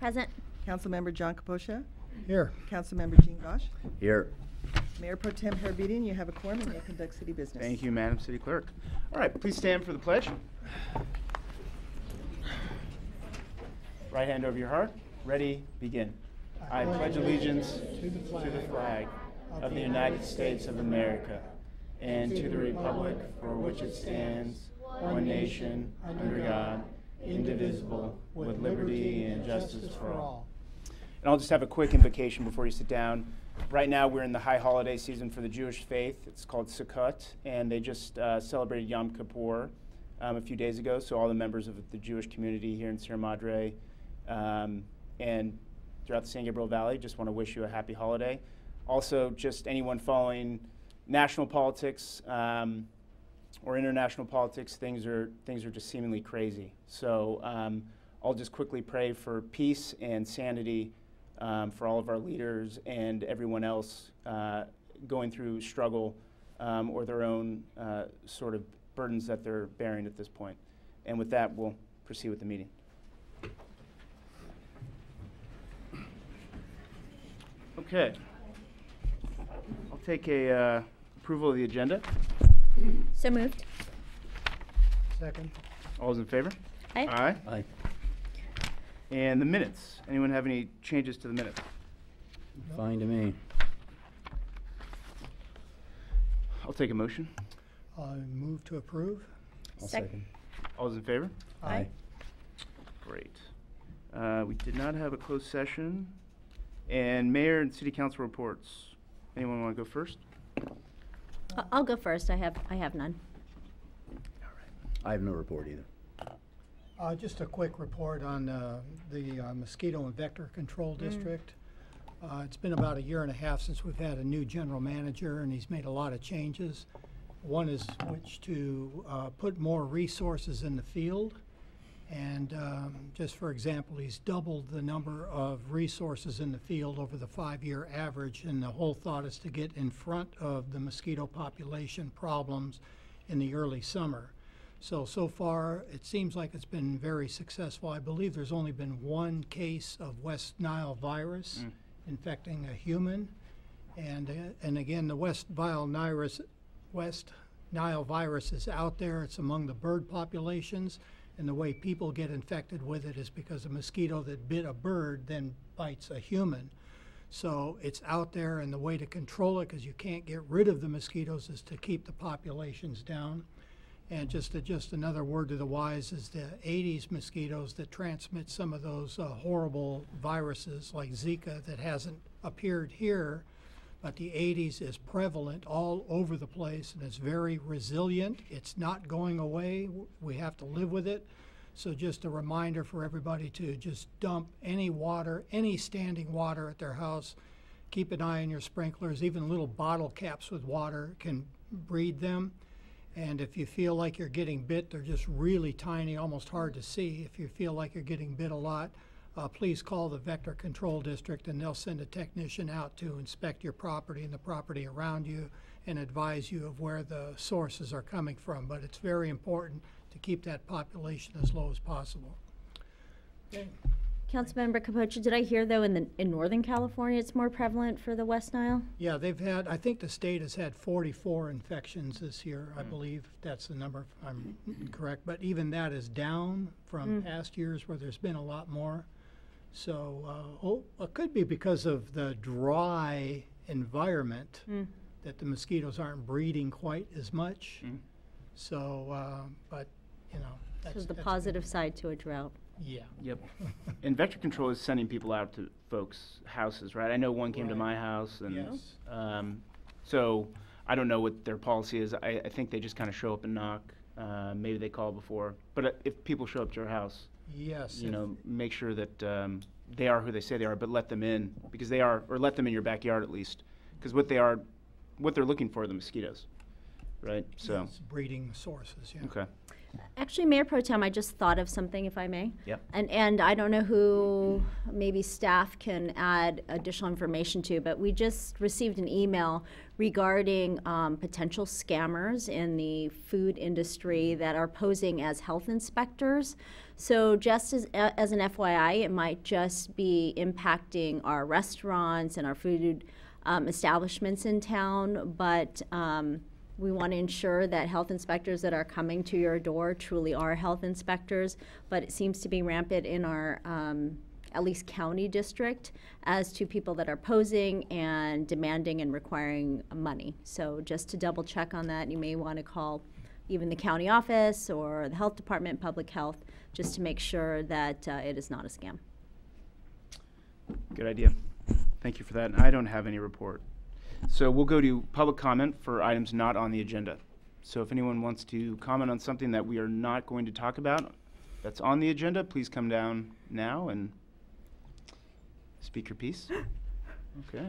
Present. Councilmember John Kaposha. Here. Councilmember Jean Gosh. Here. Mayor Pro Tem Herbedian, you have a quorum and may conduct city business. Thank you, Madam City Clerk. All right, please stand for the pledge. Right hand over your heart. Ready, begin. I pledge allegiance to the flag of the United States of America and to the republic for which it stands, one nation, under God, indivisible, with liberty and justice for all. And I'll just have a quick invocation before you sit down. Right now we're in the high holiday season for the Jewish faith. It's called CERT, and they just celebrated Yom Kippur a few days ago. So all the members of the Jewish community here in Sierra Madre and throughout the San Gabriel Valley just want to wish you a happy holiday. Also, just anyone following national politics or international politics, things are just seemingly crazy. So I'll just quickly pray for peace and sanity for all of our leaders and everyone else going through struggle or their own sort of burdens that they're bearing at this point. And with that, we'll proceed with the meeting. Okay. I'll take a approval of the agenda. So moved. Second. All those in favor? Aye. Aye. Aye. And the minutes. Anyone have any changes to the minutes? Fine to me. I'll take a motion. I move to approve. I'll Sec- second. All those in favor? Aye. Great. We did not have a closed session. And mayor and city council reports. Anyone want to go first? I'll go first. I have none. I have no report either. Just a quick report on the mosquito and vector control district. It's been about 1.5 years since we've had a new general manager, and he's made a lot of changes. One is which to put more resources in the field. And just for example, he's doubled the number of resources in the field over the 5-year average, and the whole thought is to get in front of the mosquito population problems in the early summer. So far, it seems like it's been very successful. I believe there's only been 1 case of West Nile virus infecting a human. And again, the West Nile virus is out there. It's among the bird populations. And the way people get infected with it is because a mosquito that bit a bird then bites a human. So it's out there, and the way to control it, because you can't get rid of the mosquitoes, is to keep the populations down. And just another word to the wise is the Aedes mosquitoes that transmit some of those horrible viruses like Zika that hasn't appeared here, but the Aedes is prevalent all over the place, and it's very resilient. It's not going away. We have to live with it. So just a reminder for everybody to just dump any water, any standing water at their house. Keep an eye on your sprinklers. Even little bottle caps with water can breed them. And if you feel like you're getting bit, they're just really tiny, almost hard to see. If you feel like you're getting bit a lot, please call the Vector Control District, and they'll send a technician out to inspect your property and the property around you and advise you of where the sources are coming from. But it's very important to keep that population as low as possible. Okay. Councilmember Capocha, did I hear though in Northern California it's more prevalent for the West Nile? Yeah, they've had, I think the state has had 44 infections this year. I believe that's the number, if I'm correct. But even that is down from past years where there's been a lot more. So it could be because of the dry environment that the mosquitoes aren't breeding quite as much. So, but you know, That's the positive side to a drought. Yeah. Yep. And vector control is sending people out to folks' houses, right? I know one came to my house, and Yes. So I don't know what their policy is. I think they just kind of show up and knock. Maybe they call before. But if people show up to your house, Yes. you know, make sure that they are who they say they are, but let them in, because they are, or let them in your backyard at least, because what they're looking for are the mosquitoes, right? So. Yes, breeding sources. Yeah. Okay. Actually, Mayor Pro Tem, I just thought of something, if I may. Yep. And I don't know who maybe staff can add additional information to, but we just received an email regarding potential scammers in the food industry that are posing as health inspectors. So just as an FYI, it might just be impacting our restaurants and our food establishments in town, but we want to ensure that health inspectors that are coming to your door truly are health inspectors, but it seems to be rampant in our at least county district as to people that are posing and demanding and requiring money. So just to double check on that, you may want to call even the county office or the health department, public health, just to make sure that it is not a scam. Good idea. Thank you for that. I don't have any report. So we'll go to public comment for items not on the agenda. So if anyone wants to comment on something that we are not going to talk about that's on the agenda, please come down now and speak your piece. Okay.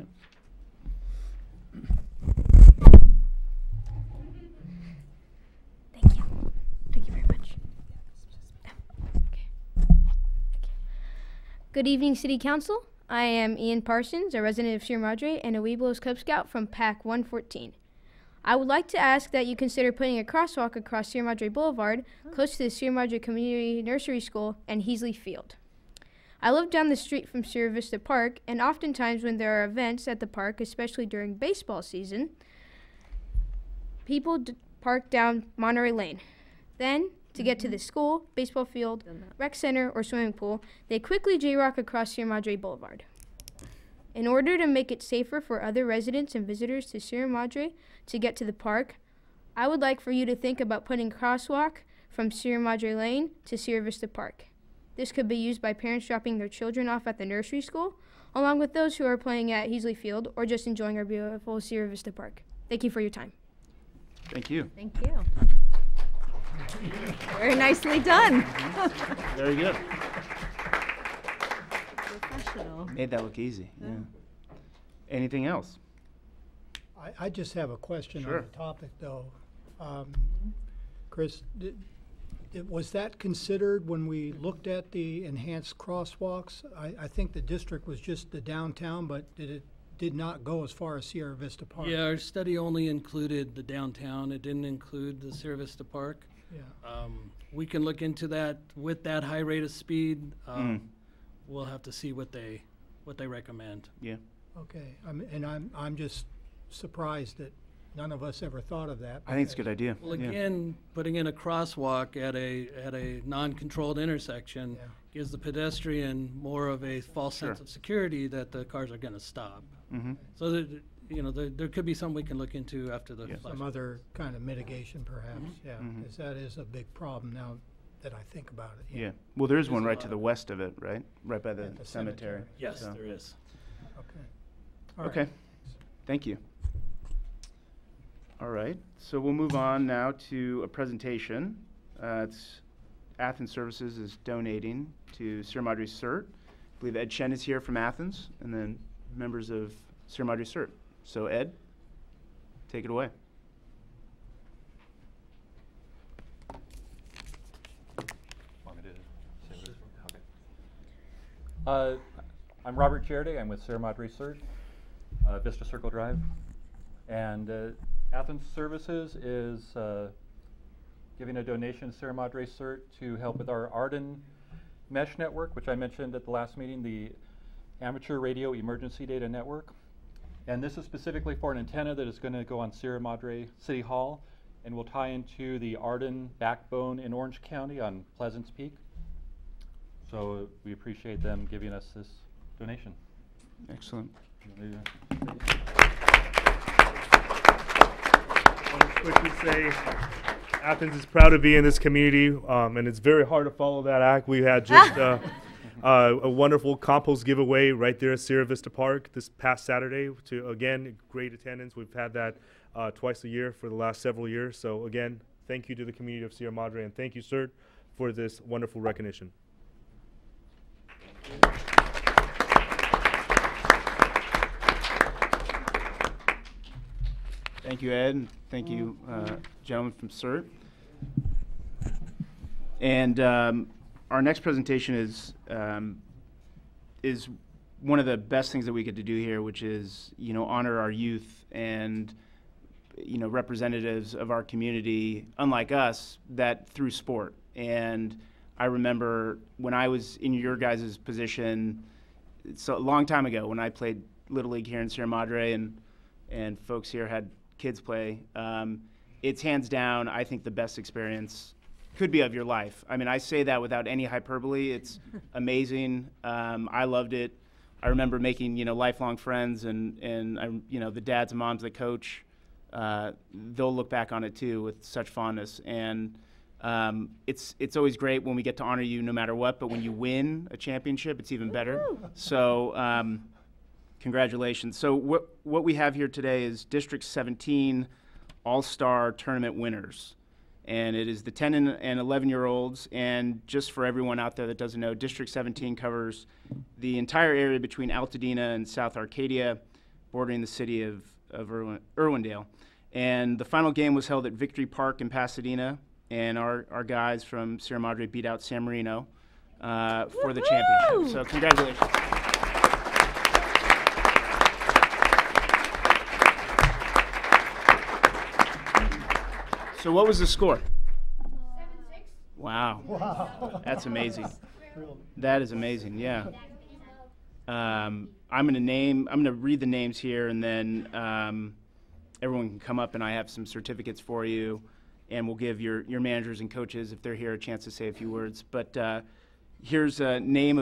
Thank you. Thank you very much. Okay. Good evening, City Council. I am Ian Parsons, a resident of Sierra Madre and a Weeblos Cub Scout from Pack 114. I would like to ask that you consider putting a crosswalk across Sierra Madre Boulevard close to the Sierra Madre Community Nursery School and Heasley Field. I live down the street from Sierra Vista Park, and oftentimes when there are events at the park, especially during baseball season, people park down Monterey Lane. Then, to get to the school, baseball field, rec center, or swimming pool, they quickly jaywalk across Sierra Madre Boulevard. In order to make it safer for other residents and visitors to Sierra Madre to get to the park, I would like for you to think about putting a crosswalk from Sierra Madre Lane to Sierra Vista Park. This could be used by parents dropping their children off at the nursery school, along with those who are playing at Heasley Field or just enjoying our beautiful Sierra Vista Park. Thank you for your time. Thank you. Thank you. Very nicely done. Very good. Professional. Made that look easy. Yeah. Anything else? I just have a question Sure. on the topic, though. Chris, was that considered when we looked at the enhanced crosswalks? I think the district was just the downtown, but it did not go as far as Sierra Vista Park. Yeah, our study only included the downtown. It didn't include the Sierra Vista Park. Yeah. We can look into that with that high rate of speed. We'll have to see what they recommend. Yeah. Okay. I'm just surprised that none of us ever thought of that. I think it's a good idea. Well, Yeah. again, putting in a crosswalk at a non-controlled intersection Yeah. gives the pedestrian more of a false sense Sure. of security that the cars are going to stop. Mm-hmm. So that, there could be something we can look into after the Yeah. flash. Some other kind of mitigation, perhaps. Yeah, Mhm. because that is a big problem now that I think about it. Yeah. Well, there's one There's a right to lot. the west of it, right? Right by the At the cemetery. cemetery. Yes, So- there is. Okay. All right. Okay. Thank you. All right. So we'll move on now to a presentation. It's Athens Services is donating to Sierra Madre CERT. I believe Ed Chen is here from Athens, and then members of Sierra Madre CERT. So Ed, take it away. Want me to say this? Okay. I'm Robert Charity. I'm with Sierra Madre CERT, Vista Circle Drive. And Athens Services is giving a donation to Sierra Madre CERT to help with our Arden Mesh Network, which I mentioned at the last meeting, the Amateur Radio Emergency Data Network. And this is specifically for an antenna that is going to go on Sierra Madre City Hall and will tie into the Arden backbone in Orange County on Pleasants Peak. So we appreciate them giving us this donation. Excellent. I'll just quickly say Athens is proud to be in this community, and it's very hard to follow that act. We had just a wonderful compost giveaway right there at Sierra Vista Park this past Saturday. To again, great attendance. We've had that twice a year for the last several years. So again, thank you to the community of Sierra Madre, and thank you, CERT, for this wonderful recognition. Thank you, Ed, and thank you, gentlemen from CERT. And our next presentation is one of the best things that we get to do here, which is, honor our youth and, representatives of our community, unlike us, that through sport. And I remember when I was in your guys' position, it's a long time ago when I played Little League here in Sierra Madre and folks here had kids play. It's hands down, I think, the best experience could be of your life. I mean, I say that without any hyperbole. It's amazing. I loved it. I remember making, lifelong friends, and the dads and moms that coach, they'll look back on it too with such fondness. And it's always great when we get to honor you no matter what, but when you win a championship, it's even better. So congratulations. So what we have here today is District 17 All-Star Tournament winners. And it is the 10 and 11-year-olds. And just for everyone out there that doesn't know, District 17 covers the entire area between Altadena and South Arcadia, bordering the city of Irwindale. And the final game was held at Victory Park in Pasadena. And our guys from Sierra Madre beat out San Marino for the championship. So congratulations. So what was the score? 7-6. Wow. That's amazing. That is amazing, yeah. I'm gonna read the names here, and then everyone can come up, and I have some certificates for you, and we'll give your managers and coaches, if they're here, a chance to say a few words. But here's the names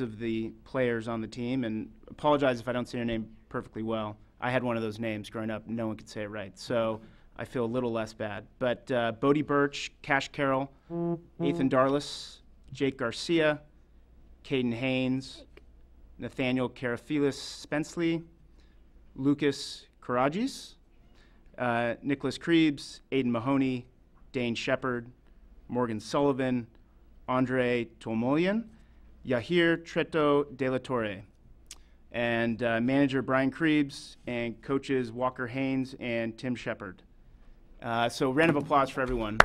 of the players on the team, and apologize if I don't say your name perfectly well. I had one of those names growing up, no one could say it right. So I feel a little less bad. But Bodie Birch, Cash Carroll, Ethan Darlis, Jake Garcia, Caden Haynes, Nathaniel Carafelis Spenceley, Lucas Karajis, Nicholas Krebs, Aiden Mahoney, Dane Shepard, Morgan Sullivan, Andre Tolmolian, Yahir Treto de la Torre, and manager Brian Krebs, and coaches Walker Haynes and Tim Shepard. So round of applause for everyone.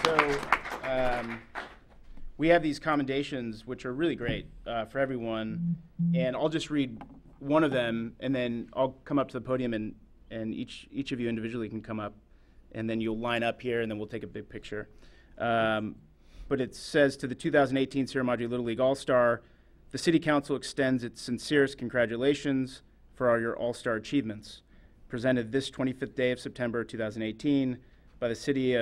So we have these commendations, which are really great for everyone, and I'll just read one of them, and then I'll come up to the podium, and each of you individually can come up, and then you'll line up here, and then we'll take a big picture. But it says, to the 2018 Sierra Madre Little League All-Star, the City Council extends its sincerest congratulations for all your All-Star achievements. Presented this 25th day of September 2018 by the City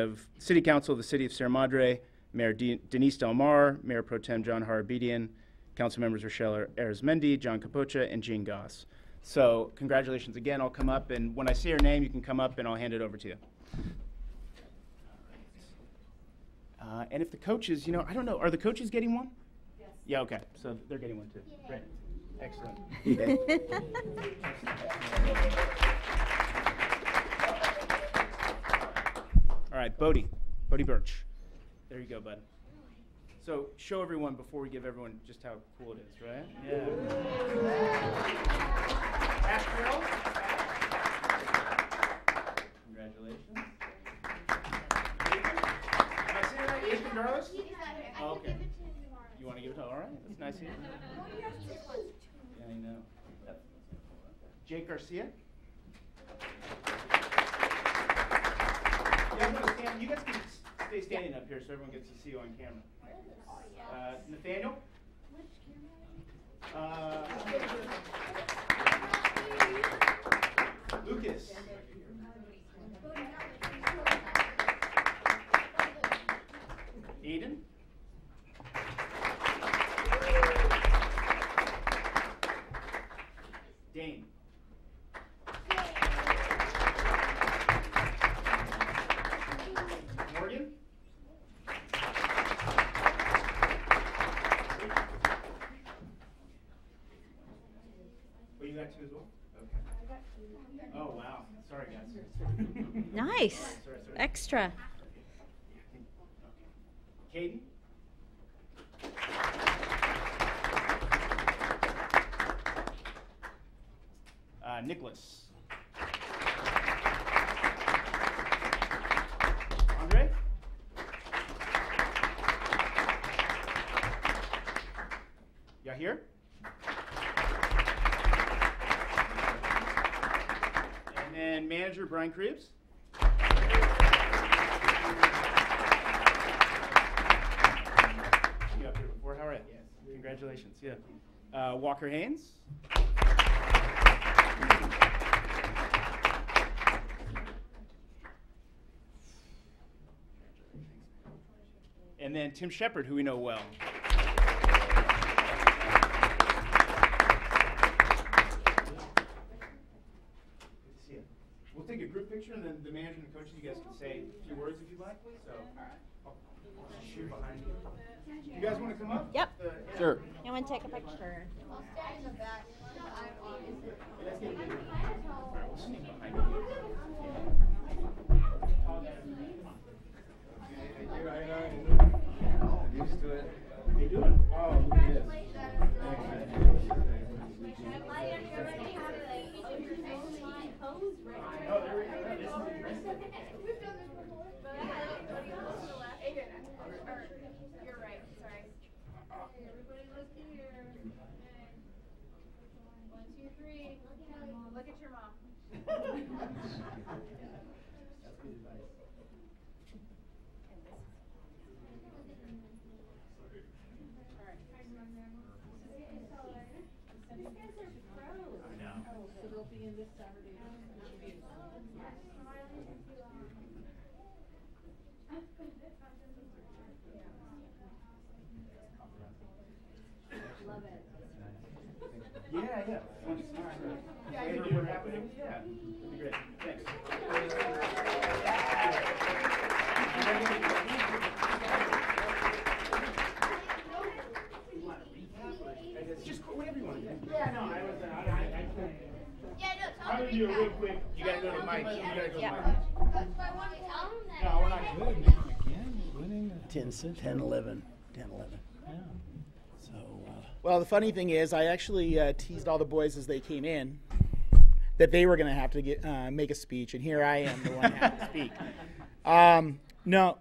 Council of the City of Sierra Madre, Mayor Denise Del Mar, Mayor Pro Tem John Harabedian, Council members Rochelle Arizmendi, John Capocha, and Jean Goss. So congratulations again. I'll come up, and when I say your name, you can come up, and I'll hand it over to you. And if the coaches, I don't know, are the coaches getting one? Yes. Yeah, okay. So they're getting one too. Yeah. Great. Excellent. All right, Bodie Birch. There you go, bud. So show everyone before we give everyone just how cool it is, right? Yeah. Cash Carroll. Congratulations. Ethan Darlis? Oh, okay. You want to give it to him? All right. That's nice of you. Yeah, I know. Jake Garcia? Yeah, you guys can stay standing up here so everyone gets to see you on camera. Nathaniel? Lucas? Aiden? Dane? Morgan? Oh, you got two as well? Okay. Oh, wow. Sorry, guys. Nice. Sorry. Extra. Caden? Nicholas? Andre? Yahir? And then Ryan Krebs. You up here before? How are you? Yes. Congratulations. Yeah. Walker Haynes. And then Tim Shepard, who we know well. We'll take a group picture, and then the manager and coaches, you guys can say a few words if you like. So, I'll shoot behind you. You guys want to come up? Yep. Sure. You want to take a picture? All right, we'll sneak behind you. Used to it. How you doing? Oh, look at this. Oh, there we go. You're right. Sorry. Everybody look here. 1, 2, 3. Look at your mom. Yeah. Later, what happened? Yeah. That'd be great. Thanks. Just whatever you want to do. Yeah, no, I couldn't. I'm going to do it real quick. You got to go to Mike. You got to go to Mike. No, we're not going to do it. 10, 11. So, Well, the funny thing is, I actually teased all the boys as they came in that they were going to have to make a speech, and here I am, the one having to speak. No.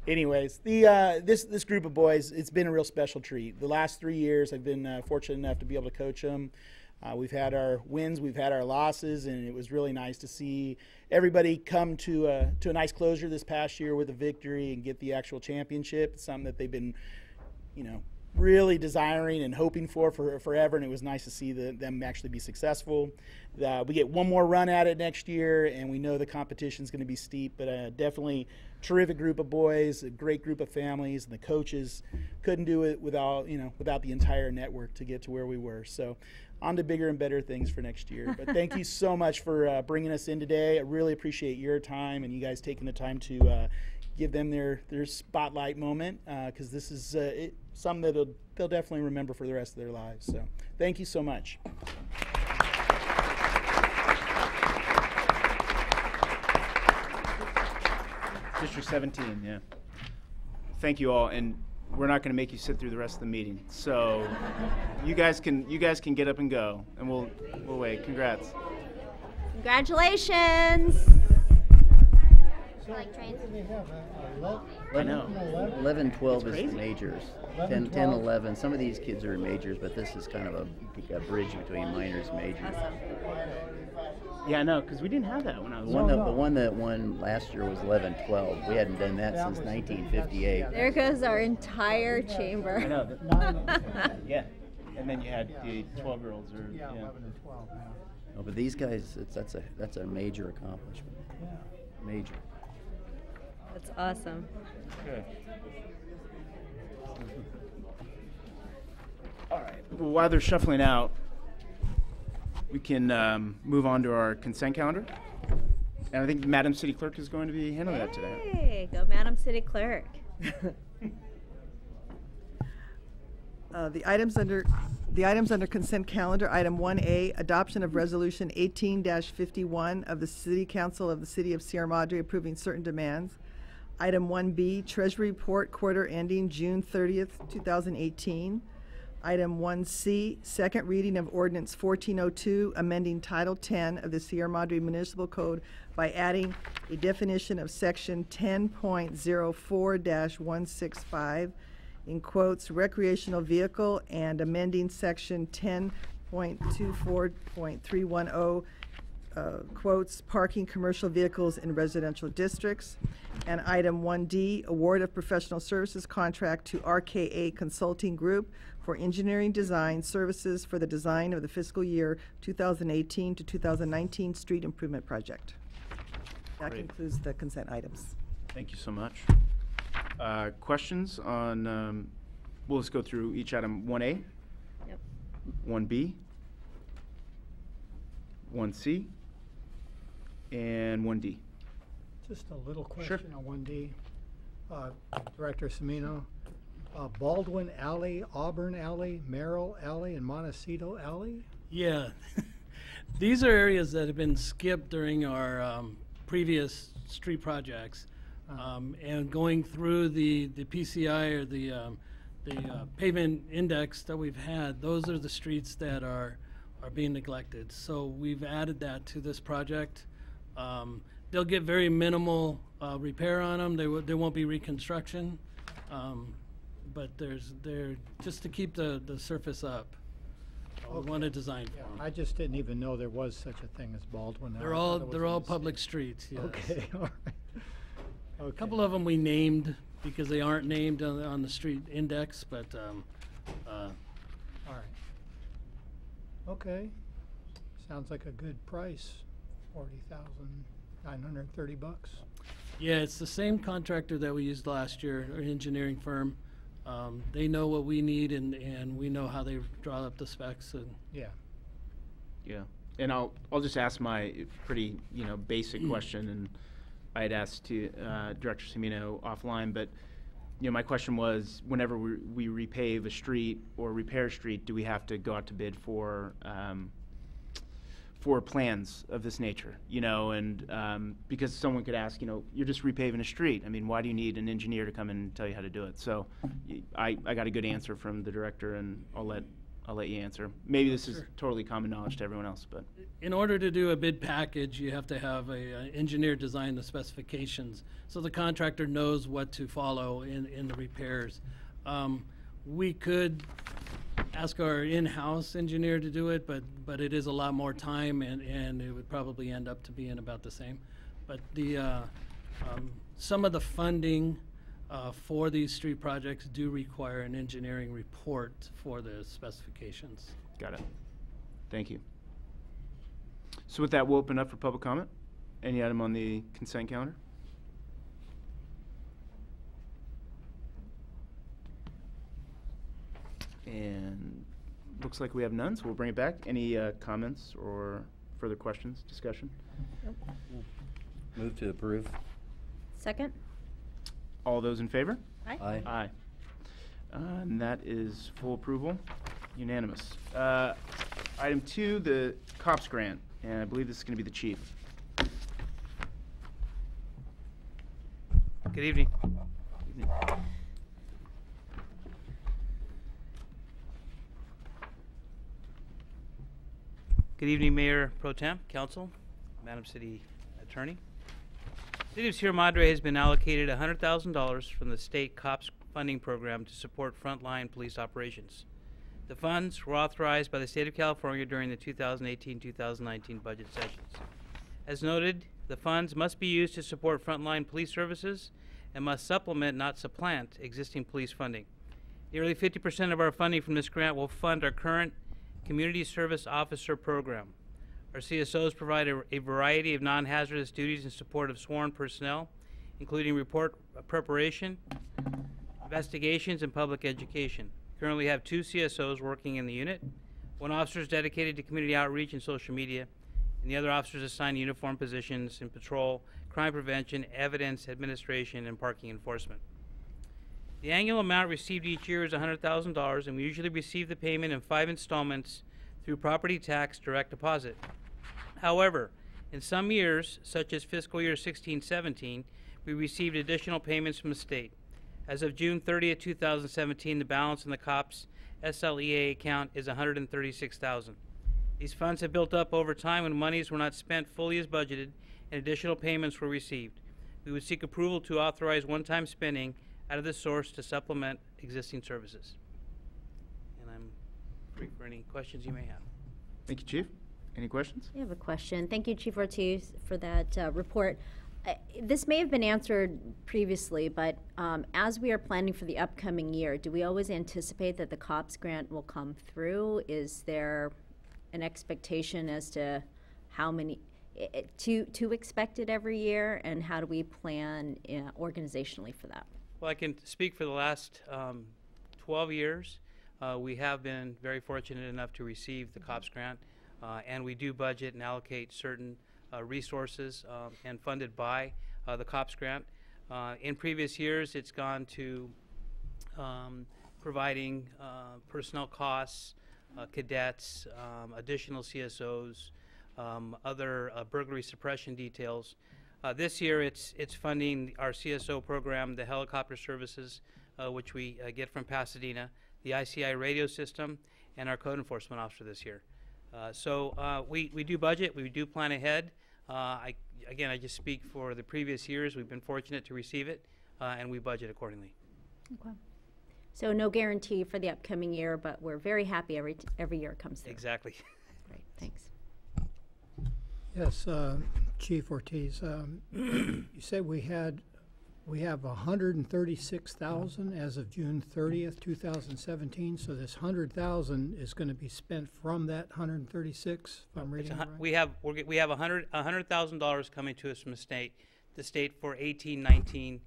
Anyways, this group of boys, it's been a real special treat. The last 3 years, I've been fortunate enough to be able to coach them. We've had our wins, we've had our losses, and it was really nice to see everybody come to a nice closure this past year with a victory and get the actual championship. It's something that they've been, really desiring and hoping for forever, and it was nice to see them actually be successful. We get one more run at it next year, and we know the competition's going to be steep, but definitely terrific group of boys, a great group of families, and the coaches couldn't do it without the entire network to get to where we were. So on to bigger and better things for next year. But thank you so much for bringing us in today. I really appreciate your time and you guys taking the time to give them their spotlight moment, because this is something that they'll definitely remember for the rest of their lives. So thank you so much. District 17, yeah. Thank you all, and we're not going to make you sit through the rest of the meeting. So you guys can get up and go, and we'll wait. Congrats. Congratulations. I know. 11, 12 is the majors. 10, 11. Some of these kids are in majors, but this is kind of a bridge between minors and majors. Yeah, I know, because we didn't have that when I was The one that won last year was 11, 12. We hadn't done that since 1958. There goes our entire chamber. I know. Yeah. And then you had the 12-year-olds. Yeah, 11 and 12. Yeah. No, but these guys, that's a major accomplishment. Yeah. Major. That's awesome. Good. All right. Well, while they're shuffling out, we can move on to our consent calendar. And I think Madam City Clerk is going to be handling that today. Hey, go Madam City Clerk. The items under consent calendar, item 1A, adoption of resolution 18-51 of the City Council of the City of Sierra Madre approving certain demands. Item 1B, Treasury Report quarter ending June 30th, 2018. Item 1C, second reading of ordinance 1402, amending Title 10 of the Sierra Madre Municipal Code by adding a definition of section 10.04-165, in quotes, recreational vehicle, and amending section 10.24.310 quotes, parking commercial vehicles in residential districts. And item 1D, award of professional services contract to RKA Consulting Group for engineering design services for the design of the fiscal year 2018 to 2019 street improvement project. That Great. concludes the consent items. Thank you so much. Questions on, well, let's go through each item. 1A, Yep. 1B, 1C, and 1D. Just a little Sure. question on 1D. Director Semino, Baldwin Alley, Auburn Alley, Merrill Alley, and Montecito Alley? Yeah, these are areas that have been skipped during our previous street projects. And going through the PCI or the pavement index that we've had, those are the streets that are being neglected. So we've added that to this project. They'll get very minimal repair on them. There won't be reconstruction, but they're just to keep the surface up. We want to design for them. I just didn't even know there was such a thing as Baldwin Alley. They're I all thought it was they're a all mistake. public streets. Yes. Okay, all right. Okay. A couple of them we named because they aren't named on the street index, but All right. Okay. Sounds like a good price. $40,930. yeah, it's the same contractor that we used last year, our engineering firm. They know what we need, and we know how they draw up the specs. And Yeah. Yeah, and I'll just ask my pretty basic question, and I had asked to Director Semino offline, but my question was, whenever we repave a street or repair a street, do we have to go out to bid for plans of this nature? And because someone could ask, you're just repaving a street. I mean, why do you need an engineer to come in and tell you how to do it? So I got a good answer from the director, and I'll let you answer. Maybe this is totally common knowledge to everyone else, but. in order to do a bid package, you have to have a engineer design the specifications, so the contractor knows what to follow in the repairs. We could ask our in-house engineer to do it, but it is a lot more time, and it would probably end up to being about the same. But some of the funding for these street projects do require an engineering report for the specifications. Got it. Thank you. So with that, we'll open up for public comment. Any item on the consent calendar? And looks like we have none, so we'll bring it back. Any comments or further questions, discussion? Move to approve. Second? All those in favor? Aye. Aye. Aye. And that is full approval, unanimous. Item 2, the COPS grant, and I believe this is going to be the chief. Good evening. Good evening, Mayor Pro Tem, Council, Madam City Attorney. The City of Sierra Madre has been allocated $100,000 from the state COPS funding program to support frontline police operations. The funds were authorized by the State of California during the 2018-2019 budget sessions. As noted, the funds must be used to support frontline police services and must supplement, not supplant, existing police funding. Nearly 50% of our funding from this grant will fund our current Community Service Officer program. Our CSOs provide a variety of non-hazardous duties in support of sworn personnel, including report preparation, investigations, and public education. Currently have 2 CSOs working in the unit. 1 officer is dedicated to community outreach and social media, and the other officers assigned uniform positions in patrol, crime prevention, evidence administration, and parking enforcement. The annual amount received each year is $100,000, and we usually receive the payment in 5 installments through property tax direct deposit. However, in some years, such as fiscal year 16-17, we received additional payments from the state. As of June 30th, 2017, the balance in the COPS SLEA account is $136,000. These funds have built up over time when monies were not spent fully as budgeted and additional payments were received. We would seek approval to authorize one-time spending out of this source to supplement existing services. And I'm free for any questions you may have. Thank you, Chief. Any questions? I have a question. Thank you, Chief Ortiz, for that report. This may have been answered previously, but as we are planning for the upcoming year, do we always anticipate that the COPS grant will come through? Is there an expectation as to how many to expect it every year, and how do we plan organizationally for that? Well, I can speak for the last 12 years. We have been very fortunate enough to receive the COPS grant, and we do budget and allocate certain resources and funded by the COPS grant. In previous years, it's gone to providing personnel costs, cadets, additional CSOs, other burglary suppression details. This year, it's funding our CSO program, the helicopter services, which we get from Pasadena, the ICI radio system, and our code enforcement officer this year. So we do budget, we do plan ahead. Again, I just speak for the previous years. We've been fortunate to receive it, and we budget accordingly. Okay. So no guarantee for the upcoming year, but we're very happy every year it comes through. Exactly. Great, thanks. Yes, Chief Ortiz, you said we have 136,000 as of June 30th, 2017. So this 100,000 is going to be spent from that 136. If I'm reading it right. We have $100,000 coming to us from the state for 18-19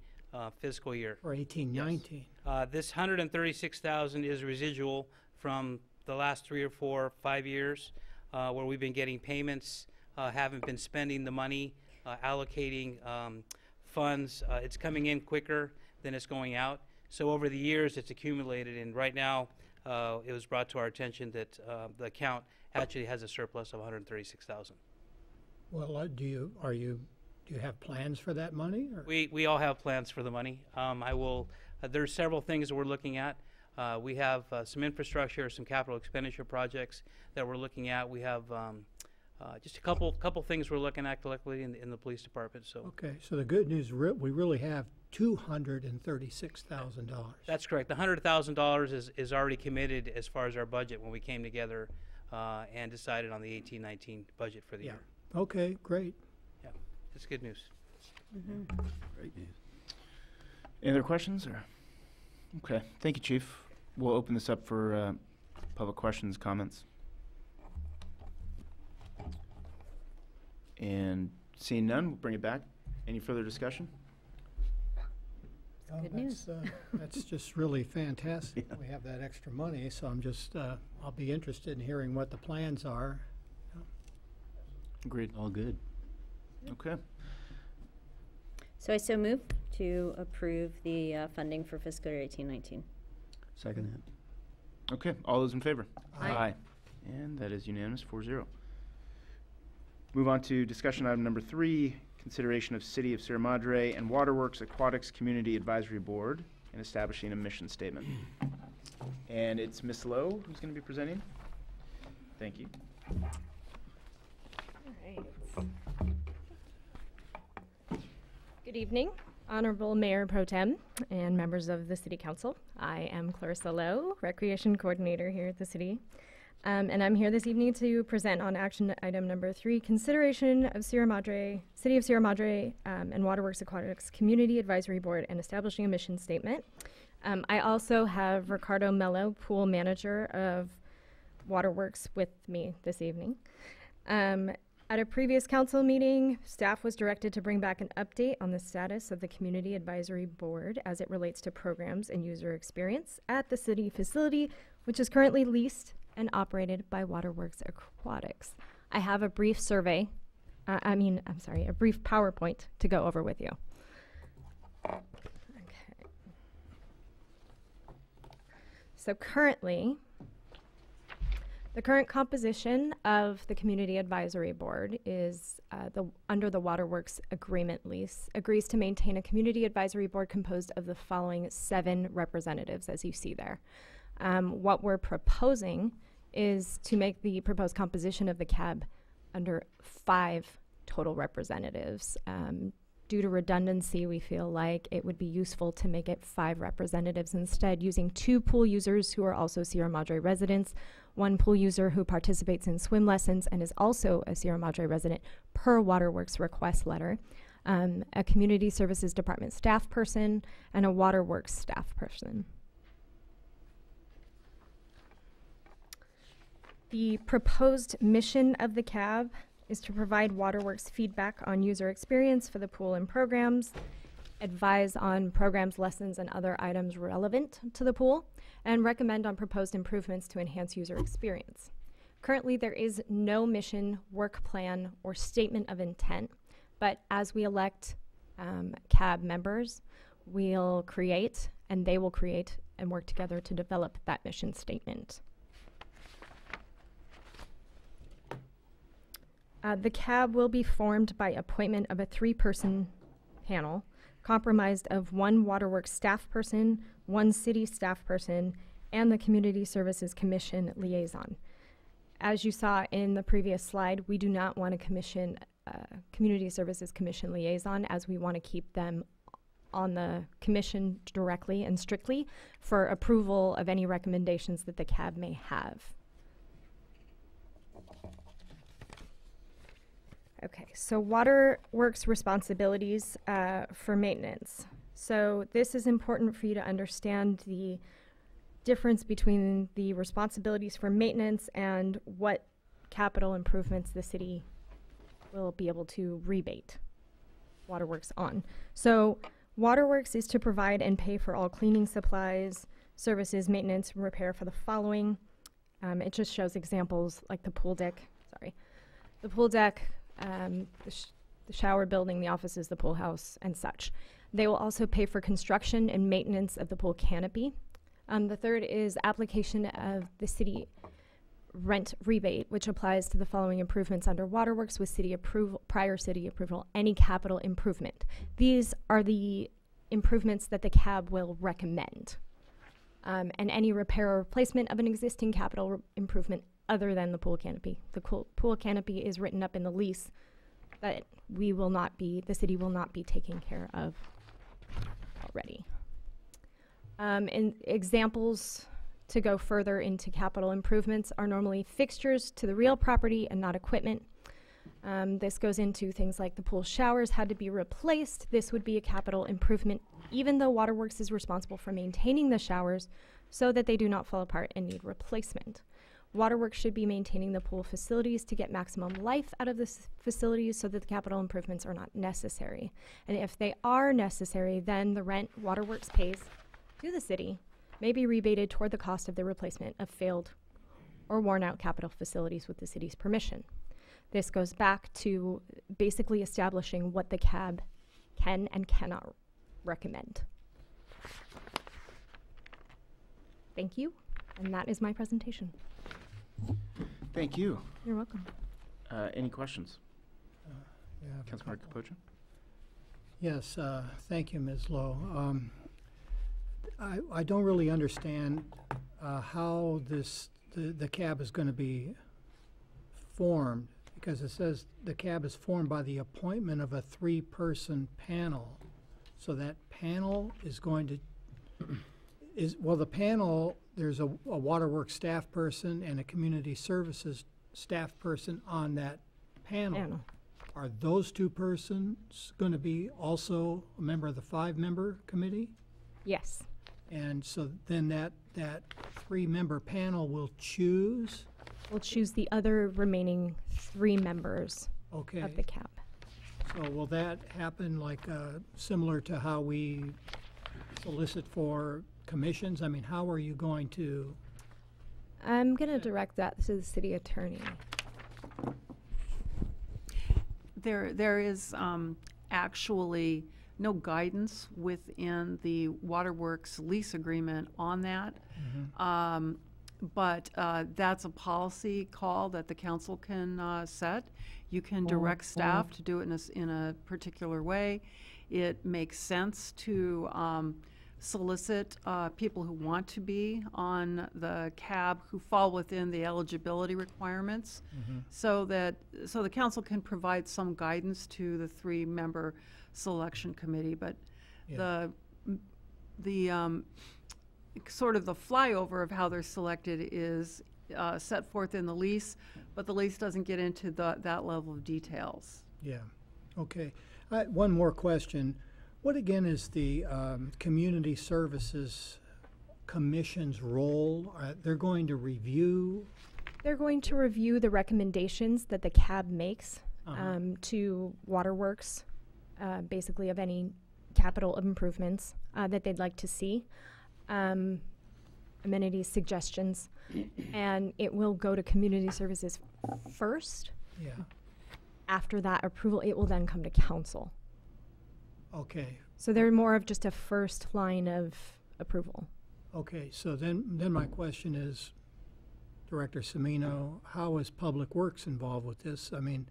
fiscal year. For 18-19. Yes. This 136,000 is residual from the last 3 or 4, 5 years where we've been getting payments, haven't been spending the money, allocating funds. It's coming in quicker than it's going out. So over the years, it's accumulated, and right now, it was brought to our attention that the account actually has a surplus of 136,000. Well, do you have plans for that money? Or? We all have plans for the money. There's several things that we're looking at. We have some infrastructure, some capital expenditure projects that we're looking at. We have just a couple things we're looking at collectively in the police department. So okay, so the good news, we really have $236,000. That's correct. The $100,000 is already committed as far as our budget when we came together and decided on the 18-19 budget for the year. Okay, great. Yeah, that's good news. Mm-hmm. Great news. Any other questions? Or okay, thank you, Chief. We'll open this up for public questions, comments. And seeing none, we'll bring it back. Any further discussion? Good news. That's just really fantastic. Yeah. We have that extra money, so I'm just, I'll be interested in hearing what the plans are. Agreed. All good. Okay. So I move to approve the funding for fiscal year 18-19. Second that. Okay, all those in favor? Aye. And that is unanimous, 4-0. Move on to discussion item number 3, consideration of City of Sierra Madre and Waterworks Aquatics Community Advisory Board and establishing a mission statement. And it's Ms. Lowe who's going to be presenting. Thank you. All right. Good evening, Honorable Mayor Pro Tem and members of the City Council. I am Clarissa Lowe, Recreation Coordinator here at the City. And I'm here this evening to present on action item number 3, consideration of City of Sierra Madre and Waterworks Aquatics Community Advisory Board and establishing a mission statement. I also have Ricardo Mello, Pool Manager of Waterworks, with me this evening. At a previous council meeting, staff was directed to bring back an update on the status of the Community Advisory Board as it relates to programs and user experience at the city facility, which is currently leased and operated by Waterworks Aquatics. I have a brief a brief PowerPoint to go over with you. Okay. So currently, the current composition of the Community Advisory Board is under the Waterworks agreement lease, agrees to maintain a Community Advisory Board composed of the following 7 representatives, as you see there. What we're proposing is to make the proposed composition of the CAB under 5 total representatives. Due to redundancy, we feel like it would be useful to make it 5 representatives instead, using 2 pool users who are also Sierra Madre residents, one pool user who participates in swim lessons and is also a Sierra Madre resident per Waterworks request letter, a community services department staff person, and a Waterworks staff person. The proposed mission of the CAB is to provide Waterworks feedback on user experience for the pool and programs, advise on programs, lessons, and other items relevant to the pool, and recommend on proposed improvements to enhance user experience. Currently, there is no mission, work plan, or statement of intent, but as we elect CAB members, we'll create, and they will create, and work together to develop that mission statement. The CAB will be formed by appointment of a 3-person panel comprised of 1 Waterworks staff person, 1 city staff person, and the Community Services Commission liaison. As you saw in the previous slide, we do not want to commission Community Services Commission liaison, as we want to keep them on the commission directly and strictly for approval of any recommendations that the CAB may have. Okay, so Waterworks responsibilities for maintenance. So this is important for you to understand the difference between the responsibilities for maintenance and what capital improvements the city will be able to rebate Waterworks on. So Waterworks is to provide and pay for all cleaning supplies, services, maintenance, and repair for the following. It just shows examples like the pool deck, the pool deck, the shower building, the offices, the pool house, and such. They will also pay for construction and maintenance of the pool canopy. The third is application of the city rent rebate, which applies to the following improvements under Waterworks with city approval, prior city approval, any capital improvement. These are the improvements that the CAB will recommend. And any repair or replacement of an existing capital improvement other than the pool canopy. The pool canopy is written up in the lease that we will not be, the city will not be taking care of already. And examples to go further into capital improvements are normally fixtures to the real property and not equipment. This goes into things like the pool showers had to be replaced. This would be a capital improvement, even though Waterworks is responsible for maintaining the showers so that they do not fall apart and need replacement. Waterworks should be maintaining the pool facilities to get maximum life out of the facilities so that the capital improvements are not necessary. And if they are necessary, then the rent Waterworks pays to the city may be rebated toward the cost of the replacement of failed or worn out capital facilities with the city's permission. This goes back to basically establishing what the CAB can and cannot recommend. Thank you, and that is my presentation. Thank you. You're welcome. Any questions? Yeah, Councilmember Capocha? Yes, thank you, Ms. Lowe. I don't really understand how the CAB is going to be formed, because it says the CAB is formed by the appointment of a 3-person panel. So that panel is going to, the panel, there's a Waterworks staff person and a community services staff person on that panel. Are those 2 persons going to be also a member of the 5-member committee? Yes. And so then that 3-member panel will choose? We'll choose the other remaining 3 members of the CAB. So will that happen like similar to how we solicit for commissions? I mean, how are you going to? I'm going to direct that to the city attorney. There is actually no guidance within the Waterworks lease agreement on that. Mm-hmm. But that's a policy call that the council can set. You can direct staff to do it in a particular way. It makes sense to solicit people who want to be on the CAB who fall within the eligibility requirements, so the council can provide some guidance to the 3-member selection committee. But the sort of the flyover of how they're selected is set forth in the lease, but the lease doesn't get into that level of details. Yeah, okay. One more question. What again is the Community Services Commission's role? They're going to review? They're going to review the recommendations that the CAB makes to Waterworks, basically of any capital improvements that they'd like to see, amenities, suggestions, and it will go to Community Services first. Yeah. After that approval, it will then come to council. Okay. So they're more of just a first line of approval. Okay, so then my question is, Director Semino, how is Public Works involved with this? I mean,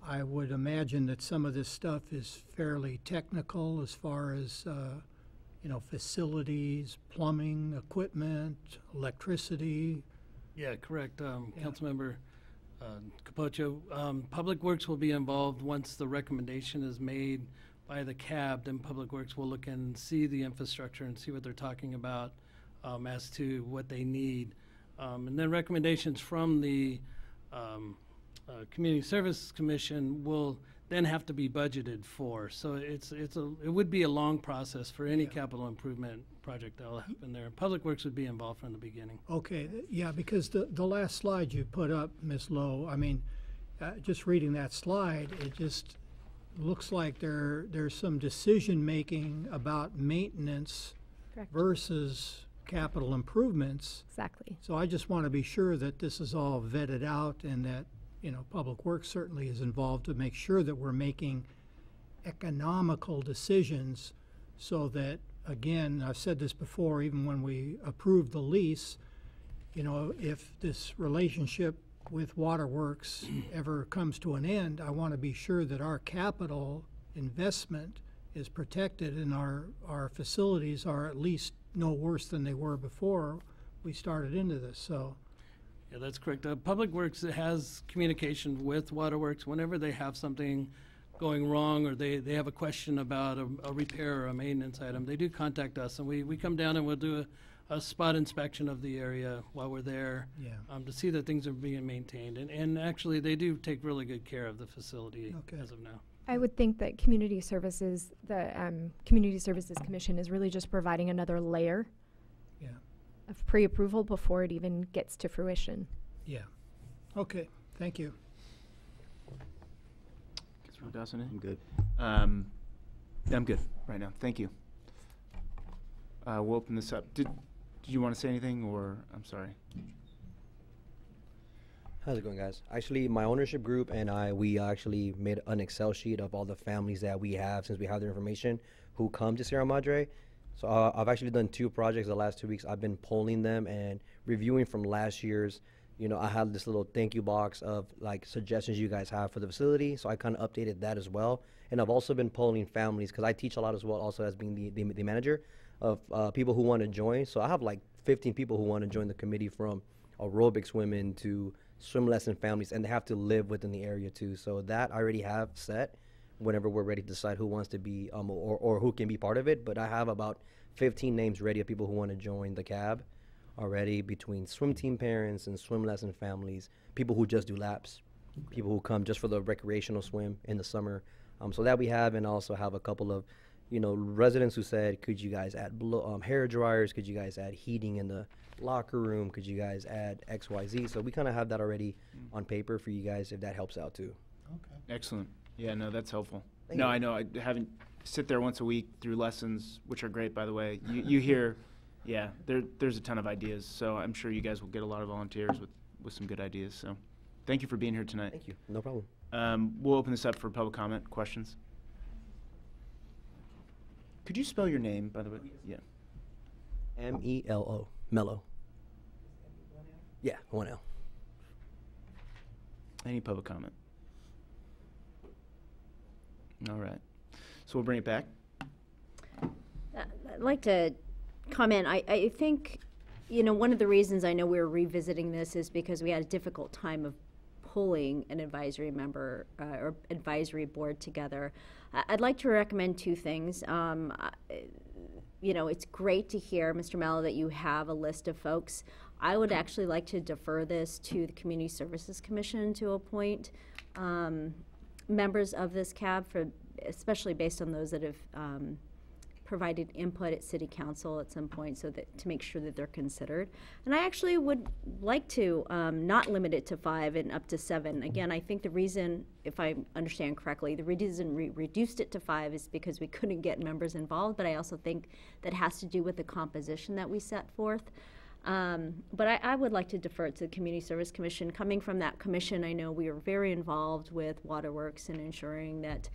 I would imagine that some of this stuff is fairly technical as far as, you know, facilities, plumbing, equipment, electricity. Yeah, correct. Councilmember Capocio, Public Works will be involved once the recommendation is made by the CAB. Then Public Works will look and see the infrastructure and see what they're talking about as to what they need. And then recommendations from the Community Services Commission will then have to be budgeted for. So it would be a long process for any capital improvement project that will happen there. Public Works would be involved from the beginning. Okay, yeah, because the last slide you put up, Ms. Lowe, I mean, just reading that slide, it just looks like there's some decision-making about maintenance Correct. versus capital improvements. Exactly. So I just want to be sure that this is all vetted out and that, you know, Public Works certainly is involved to make sure that we're making economical decisions so that, again, I've said this before, even when we approved the lease, you know, if this relationship with Waterworks ever comes to an end, I want to be sure that our capital investment is protected and our facilities are at least no worse than they were before we started into this. So, yeah, that's correct. Public Works has communication with Waterworks whenever they have something going wrong or they have a question about a repair or a maintenance item. They do contact us, and we come down and we'll do a spot inspection of the area while we're there to see that things are being maintained. And actually, they do take really good care of the facility as of now. I would think that Community Services, the Community Services Commission is really just providing another layer of pre-approval before it even gets to fruition. Yeah. Okay, thank you. Councilmember Dawson? I'm good. I'm good right now. Thank you. We'll open this up. Did you want to say anything, or I'm sorry? How's it going, guys? Actually, my ownership group and we actually made an Excel sheet of all the families that we have, since we have their information, who come to Sierra Madre. So I've actually done 2 projects the last 2 weeks. I've been polling them and reviewing from last year's. You know, I have this little thank you box of like suggestions you guys have for the facility. So I kind of updated that as well. And I've also been polling families because I teach a lot as well, also as being the manager of people who want to join. So I have like 15 people who want to join the committee, from aerobics women to swim lesson families, and they have to live within the area too. So that I already have set whenever we're ready to decide who wants to be or who can be part of it. But I have about 15 names ready of people who want to join the CAB already, between swim team parents and swim lesson families, people who just do laps, people who come just for the recreational swim in the summer. So that we have, and also have a couple of, you know, residents who said, could you guys add hair dryers? Could you guys add heating in the locker room? Could you guys add XYZ? So we kind of have that already on paper for you guys, if that helps out too. Okay. Excellent. Yeah, no, that's helpful. Thank no, you. I know. I haven't sit there once a week through lessons, which are great, by the way. You hear, yeah, there's a ton of ideas. So I'm sure you guys will get a lot of volunteers with some good ideas. So thank you for being here tonight. Thank you. No problem. We'll open this up for public comment, questions. Could you spell your name, by the way? Yeah. M-E-L-O. Mellow. Yeah, 1 L. Any public comment? All right. So we'll bring it back. I'd like to comment. I think, you know, one of the reasons I know we're revisiting this is because we had a difficult time of pulling an advisory member or advisory board together. I'd like to recommend 2 things. You know, it's great to hear, Mr. Mello, that you have a list of folks. I would actually like to defer this to the Community Services Commission to appoint members of this CAB, for, especially based on those that have provided input at City Council at some point, so that to make sure that they're considered. And I actually would like to not limit it to 5 and up to 7. Again, I think the reason, if I understand correctly, the reason we reduced it to 5 is because we couldn't get members involved, but I also think that has to do with the composition that we set forth. But I would like to defer it to the Community Service Commission. Coming from that commission, I know we are very involved with Waterworks and ensuring that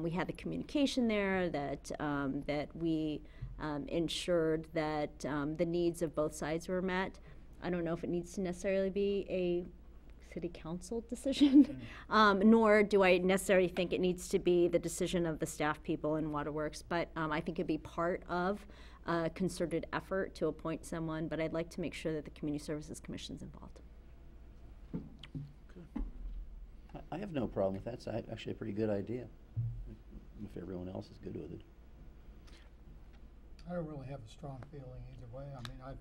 we had the communication there, that that we ensured that the needs of both sides were met. I don't know if it needs to necessarily be a City Council decision, nor do I necessarily think it needs to be the decision of the staff people in Waterworks, but I think it'd be part of a concerted effort to appoint someone, but I'd like to make sure that the Community Services Commission is involved. I have no problem with that. It's actually a pretty good idea, if everyone else is good with it. I don't really have a strong feeling either way. I mean, I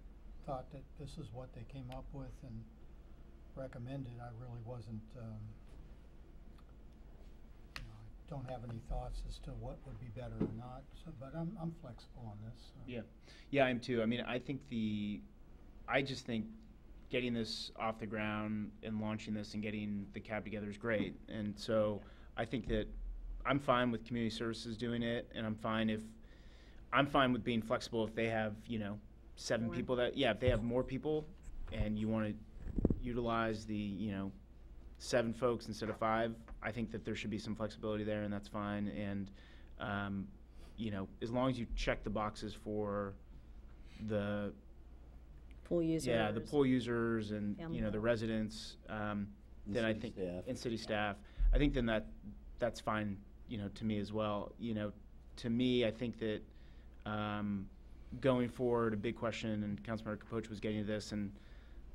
thought that this is what they came up with and recommended. I really wasn't, you know, I don't have any thoughts as to what would be better or not, so, but I'm flexible on this. So. Yeah, I am too. I mean, I just think getting this off the ground and launching this and getting the CAB together is great. And so I think that I'm fine with Community Services doing it, and I'm fine with being flexible if they have, you know, 7 people that, if they have more people and you want to utilize the, you know, 7 folks instead of 5, I think that there should be some flexibility there, and that's fine. And, you know, as long as you check the boxes for the Pool users. Yeah, the pool users and, Family you know, the residents, then I think, and city staff, I think then that's fine, you know, to me as well. You know, to me, I think that going forward, a big question, and Councilmember Capoche was getting to this, and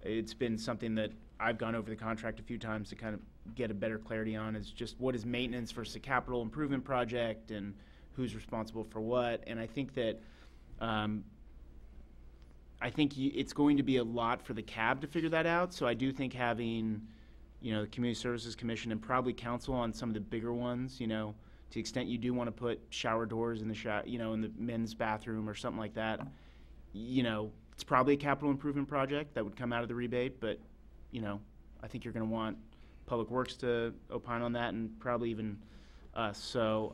it's been something that I've gone over the contract a few times to kind of get a better clarity on, is just what is maintenance versus a capital improvement project and who's responsible for what. And I think that it's going to be a lot for the CAB to figure that out. So I do think having, you know, the Community Services Commission and probably council on some of the bigger ones, you know, to the extent you do want to put shower doors in the you know, in the men's bathroom or something like that, you know, it's probably a capital improvement project that would come out of the rebate. But, you know, I think you're going to want Public Works to opine on that, and probably even us. So,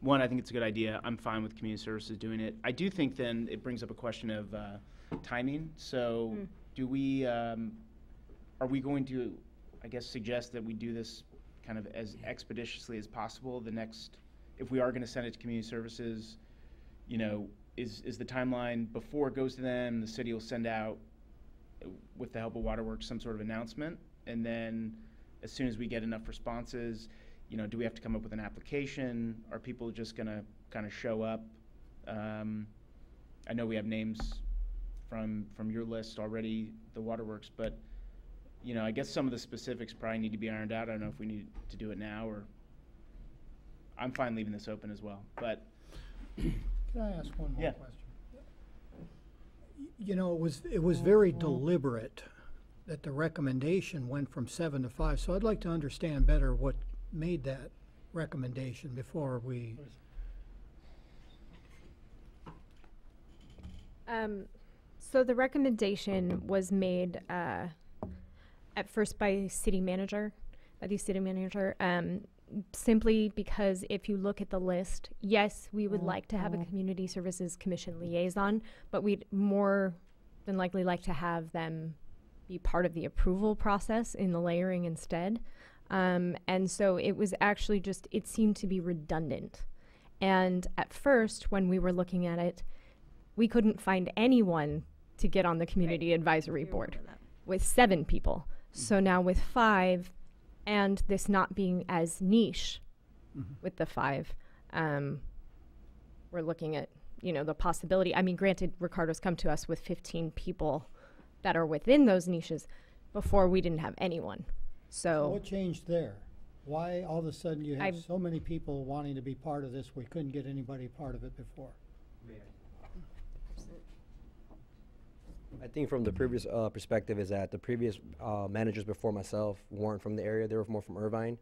one, I think it's a good idea. I'm fine with Community Services doing it. I do think then it brings up a question of timing. So do we, are we going to, I guess, suggest that we do this kind of as expeditiously as possible? The next, if we are going to send it to Community Services, you know, is the timeline before it goes to them, the city will send out, with the help of Waterworks, some sort of announcement, and then as soon as we get enough responses, you know, do we have to come up with an application? Are people just going to kind of show up? I know we have names from your list already, the Waterworks, but, you know, I guess some of the specifics probably need to be ironed out. I don't know if we need to do it now, or I'm fine leaving this open as well. But can I ask one more Yeah. question? You know, it was very deliberate that the recommendation went from 7 to 5. So I'd like to understand better what made that recommendation before we. So the recommendation was made at first by the city manager, simply because if you look at the list, yes, we would like to have a Community Services Commission liaison, but we'd more than likely like to have them be part of the approval process in the layering instead. And so it was actually just, it seemed to be redundant. And at first, when we were looking at it, we couldn't find anyone to get on the Community Advisory Board with 7 people. So now with 5, and this not being as niche with the 5, we're looking at, you know, the possibility. I mean, granted, Ricardo's come to us with 15 people that are within those niches. Before, we didn't have anyone. So what changed there? Why all of a sudden you have so many people wanting to be part of this? We couldn't get anybody part of it before. I think from the previous perspective is that the previous managers before myself weren't from the area. They were more from Irvine,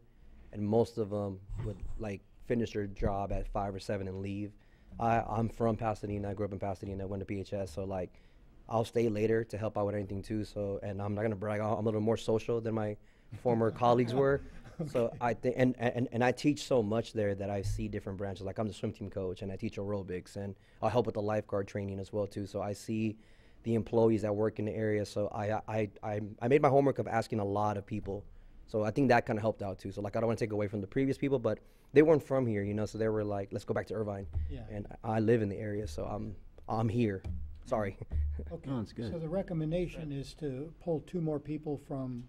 and most of them would like finish their job at 5 or 7 and leave. I'm from Pasadena. I grew up in Pasadena. Went to PHS, so like I'll stay later to help out with anything too. So, and I'm not gonna brag. I'm a little more social than my former colleagues were. So I think, and I teach so much there that I see different branches. Like I'm the swim team coach, and I teach aerobics, and I'll help with the lifeguard training as well too. So I see the employees that work in the area. So I made my homework of asking a lot of people. So I think that kind of helped out too. So like I don't want to take away from the previous people, but they weren't from here, you know. So they were like, let's go back to Irvine. Yeah. And I live in the area, so I'm here. Sorry. Okay. No, it's good. So the recommendation is to pull 2 more people from,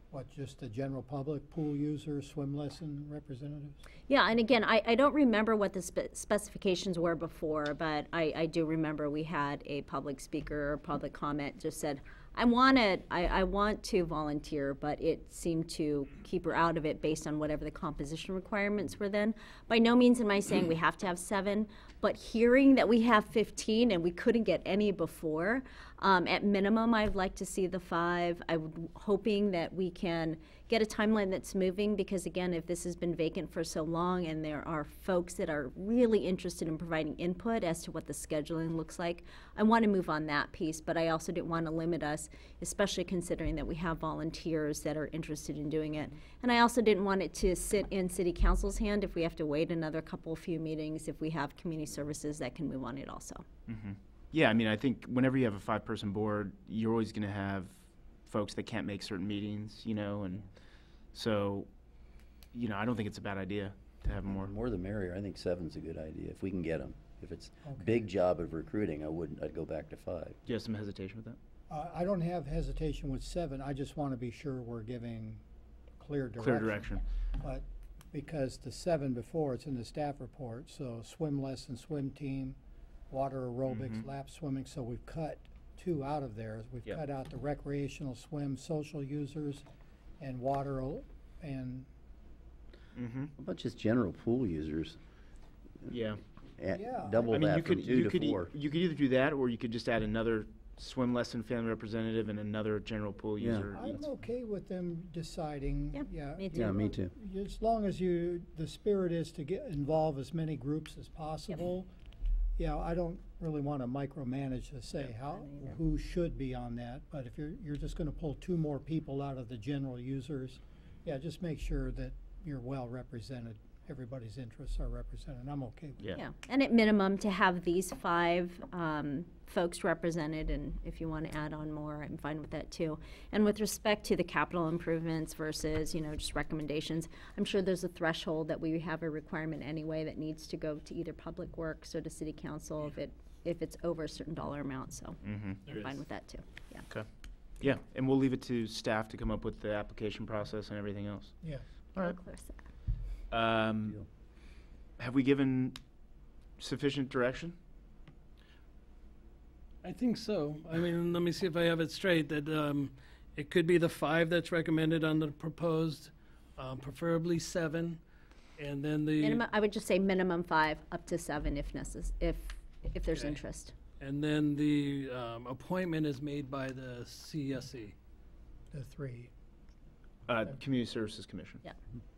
what, just the general public, pool users, swim lesson representatives? Yeah, and again, I don't remember what the specifications were before, but I do remember we had a public speaker or public comment just said, I want to volunteer, but it seemed to keep her out of it based on whatever the composition requirements were then. By no means am I saying we have to have 7, but hearing that we have 15 and we couldn't get any before, at minimum, I'd like to see the 5. I'm hoping that we can get a timeline that's moving, because again, if this has been vacant for so long and there are folks that are really interested in providing input as to what the scheduling looks like, I want to move on that piece, but I also didn't want to limit us, especially considering that we have volunteers that are interested in doing it. And I also didn't want it to sit in City Council's hand if we have to wait another few meetings, if we have community services that can move on it also. Mm-hmm. Yeah, I mean, I think whenever you have a 5-person board, you're always going to have folks that can't make certain meetings, you know, and so, you know, I don't think it's a bad idea to have more. More the merrier. I think 7's a good idea if we can get them. If it's Okay. big job of recruiting, I'd go back to 5. Do you have some hesitation with that? I don't have hesitation with 7. I just want to be sure we're giving clear direction. Clear direction. But because the 7 before, it's in the staff report, so swim lesson, swim team, water aerobics, lap swimming, so we've cut 2 out of there. We've Yep. cut out the recreational swim, social users, and water and Mm-hmm. How about just general pool users? Yeah. Yeah. Double I mean, that you from could 2 you to could 4. you could either do that, or you could just add another swim lesson family representative and another general pool Yeah. user. I'm okay with them deciding. Yeah, Yeah, me too. Yeah, me too. As long as the spirit is to involve as many groups as possible. Yeah, I don't really want to micromanage to say who should be on that, but if you're just going to pull 2 more people out of the general users, yeah, just make sure that you're well represented. Everybody's interests are represented. I'm okay with Yeah. that. Yeah, and at minimum, to have these 5 folks represented, and if you want to add on more, I'm fine with that too. And with respect to the capital improvements versus, you know, just recommendations, I'm sure there's a threshold that we have a requirement anyway that needs to go to either Public Works or to City Council if it's over a certain dollar amount, so Mm-hmm. I'm fine with that too, yeah. Okay. Yeah, and we'll leave it to staff to come up with the application process and everything else. Yeah. All right. Clarissa. Have we given sufficient direction? I think so. I mean, let me see if I have it straight, that it could be the 5 that's recommended on the proposed, preferably 7, and then the, I would just say minimum 5, up to 7 if if there's Okay. interest. and then the appointment is made by the CSE. The 3. Community Services Commission. Yeah.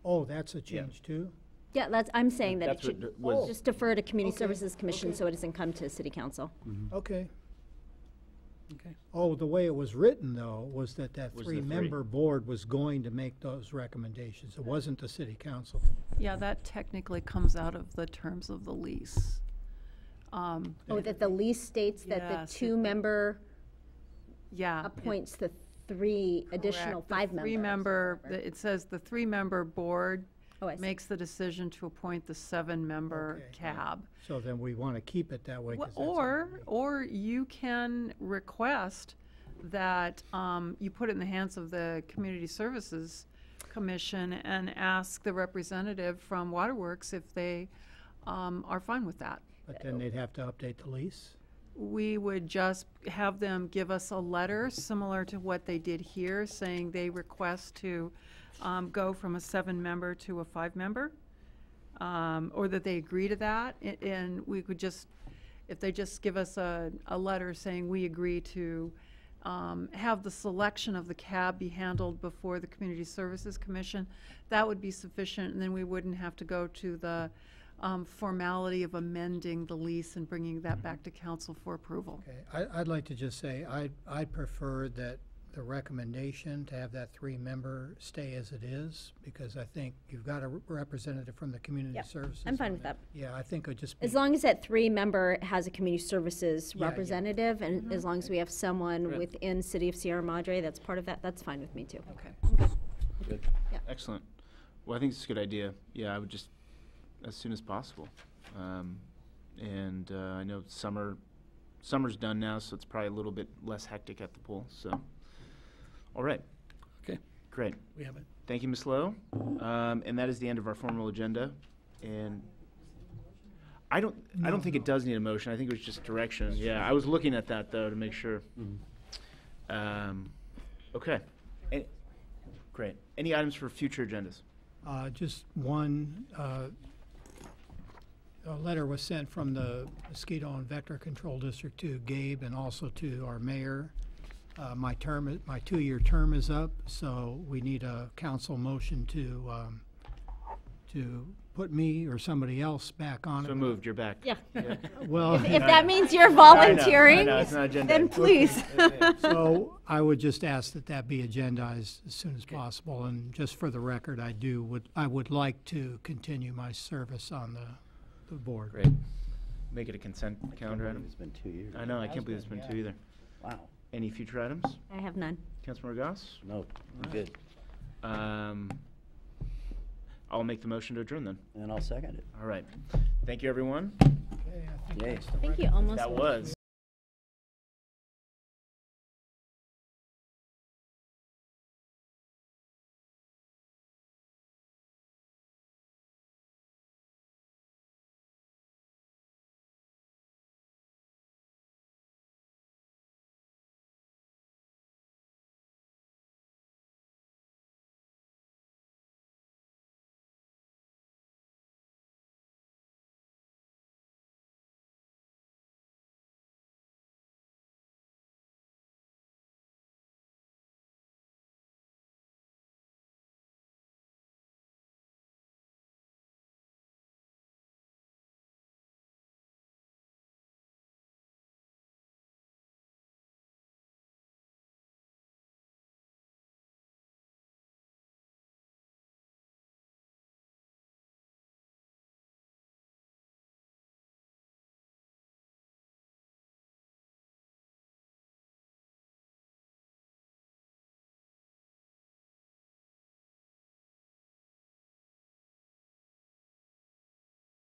Oh, that's a change too? Yeah, I'm saying that it That's what should was- just defer to Community Okay, Services Commission okay. so it doesn't come to City Council. Okay. Okay. Oh, the way it was written, though, was that Was the 3-member board was going to make those recommendations. It wasn't the city council. Yeah, that technically comes out of the terms of the lease. Oh, that the lease states that the Yes, 2-member Yeah. appoints the 3 additional Correct. The 5 members. 3-member, it says the 3-member board Oh, I see. makes the decision to appoint the 7-member Okay. cab. So then we want to keep it that way. 'Cause that's Or you can request that you put it in the hands of the Community Services Commission and ask the representative from Waterworks if they are fine with that. But then they'd have to update the lease. We would just have them give us a letter similar to what they did here, saying they request to go from a 7-member to a 5-member, or that they agree to that, and we could just, if they just give us a letter saying we agree to have the selection of the cab be handled before the Community Services Commission, that would be sufficient, and then we wouldn't have to go to the formality of amending the lease and bringing that back to council for approval. Okay, I'd like to just say, I'd prefer that the recommendation to have that 3-member stay as it is, because I think you've got a representative from the community Yep, services. I'm fine on with that. Yeah, I think it would just be. As long as that 3-member has a community services Yeah, yeah. representative, and as long as we have someone within City of Sierra Madre that's part of that, that's fine with me too. Okay. Good. Excellent. Well, I think it's a good idea. Yeah, I would just, as soon as possible. I know summer's done now, so it's probably a little bit less hectic at the pool, so. All right. Okay. Great. We have it. Thank you, Ms. Lowe. And that is the end of our formal agenda. And I don't think it does need a motion. I think it was just direction. Yeah, I was looking at that though to make sure. Okay. Great. Any items for future agendas? Just one, a letter was sent from the Mosquito and Vector Control District to Gabe and also to our mayor. My 2-year term is up, so we need a council motion to put me or somebody else back on it. So moved, you're back. Yeah. Well, If that means you're volunteering, I know, it's not agenda. then please. so I would just ask that be agendized as soon as possible. And just for the record, I would like to continue my service on the board. Great. Make it a consent calendar item. It's been 2 years. I know, I can't believe it's been 2 either. Wow. Any future items? I have none. Councilmember Goss? No, I'm good. I'll make the motion to adjourn then. And I'll second it. All right. Thank you, everyone. Okay, I think Yay. that's the Thank right- you, almost. That was.